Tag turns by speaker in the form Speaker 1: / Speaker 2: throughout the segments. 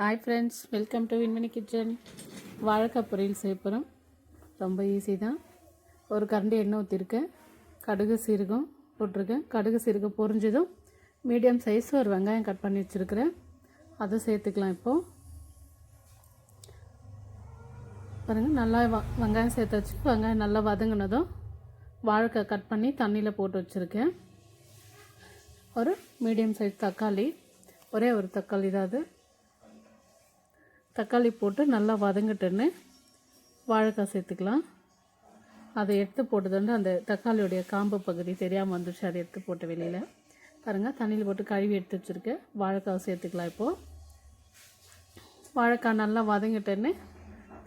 Speaker 1: Hi friends, welcome to வின்மினி kitchen. வாழைக்காய் பொரியல் செய்ய போகிறோம். ரொம்ப ஈஸி தான். ஒரு கரண்டி எண்ணெய் ஊற்றிருக்கேன். கடுகு சீரகம் போட்டிருக்கேன். கடுகு சீரகம் பொரிஞ்சதும் மீடியம் சைஸ் ஒரு வெங்காயம் கட் பண்ணி வச்சுருக்கிறேன். அதை சேர்த்துக்கலாம். இப்போது பாருங்கள், நல்லா வெங்காயம் சேர்த்து வச்சு வெங்காயம் நல்லா வதங்கினதும் வாழைக்காய் கட் பண்ணி தண்ணியில் போட்டு வச்சுருக்கேன். ஒரு மீடியம் சைஸ் தக்காளி, ஒரே ஒரு தக்காளி தான் அது. தக்காளி போட்டு நல்லா வதங்கிட்டுன்னு வாழைக்காய் சேர்த்துக்கலாம். அதை எடுத்து போட்டதுண்டு அந்த தக்காளியோடைய காம்பு பகுதி தெரியாமல் வந்துடுச்சு. அதை எடுத்து போட்டு வெளியில் பாருங்கள், தண்ணியில் போட்டு கழுவி எடுத்து வச்சுருக்கேன். வாழைக்காய் சேர்த்துக்கலாம். இப்போது வாழைக்காய் நல்லா வதங்கிட்டுன்னு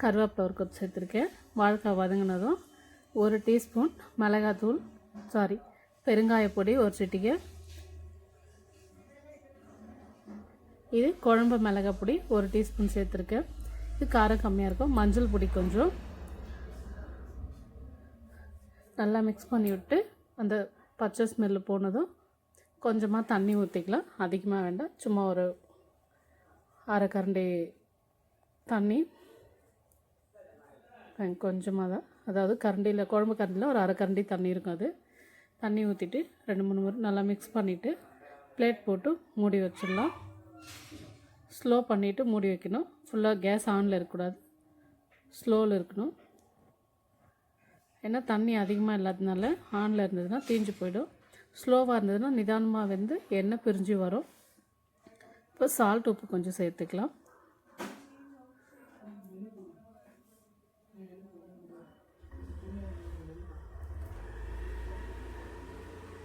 Speaker 1: கருவேப்பிலை ஒரு கொத்து சேர்த்துருக்கேன். வாழைக்காய் வதங்கினதும் 1 டீஸ்பூன் மிளகாத்தூள் பெருங்காயப்பொடி ஒரு சிட்டிகை, இது குழம்பு மிளகாய் பொடி 1 டீஸ்பூன் சேர்த்துருக்கேன். இது காரம் கம்மியாக இருக்கும். மஞ்சள் பொடி கொஞ்சம் நல்லா மிக்ஸ் பண்ணி விட்டு அந்த பச்சை ஸ்மெல்லு போனதும் கொஞ்சமாக தண்ணி ஊற்றிக்கலாம். அதிகமாக வேண்டாம், சும்மா ஒரு அரை கரண்டி தண்ணி, கொஞ்சமாக தான், அதாவது கரண்டியில் குழம்பு கரண்டியில் ஒரு அரை கரண்டி தண்ணி இருக்கும். அது தண்ணி ஊற்றிட்டு 2-3 முறை நல்லா மிக்ஸ் பண்ணிவிட்டு பிளேட் போட்டு மூடி வச்சிடலாம். ஸ்லோ பண்ணிவிட்டு மூடி வைக்கணும். ஃபுல்லாக கேஸ் ஆனில் இருக்கக்கூடாது, ஸ்லோவில் இருக்கணும். ஏன்னா தண்ணி அதிகமாக இல்லாததுனால ஆனில் இருந்ததுன்னா தீஞ்சு போயிடும். ஸ்லோவாக இருந்ததுன்னா நிதானமாக வந்து எண்ணெய் பிரிஞ்சு வரும். இப்போ சால்ட் உப்பு கொஞ்சம் சேர்த்துக்கலாம்.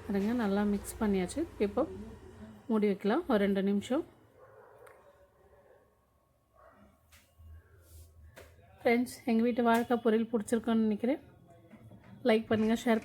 Speaker 1: பாருங்க, நல்லா மிக்ஸ் பண்ணியாச்சு. இப்போ மூடி வைக்கலாம் ஒரு 2 நிமிஷம். ஃப்ரெண்ட்ஸ், எங்கள் வீட்டு வாழைக்காய் பொரியல் பிடிச்சிருக்கோன்னு நினைக்கிறேன். லைக் பண்ணுங்கள், ஷேர் பண்ணுங்கள்.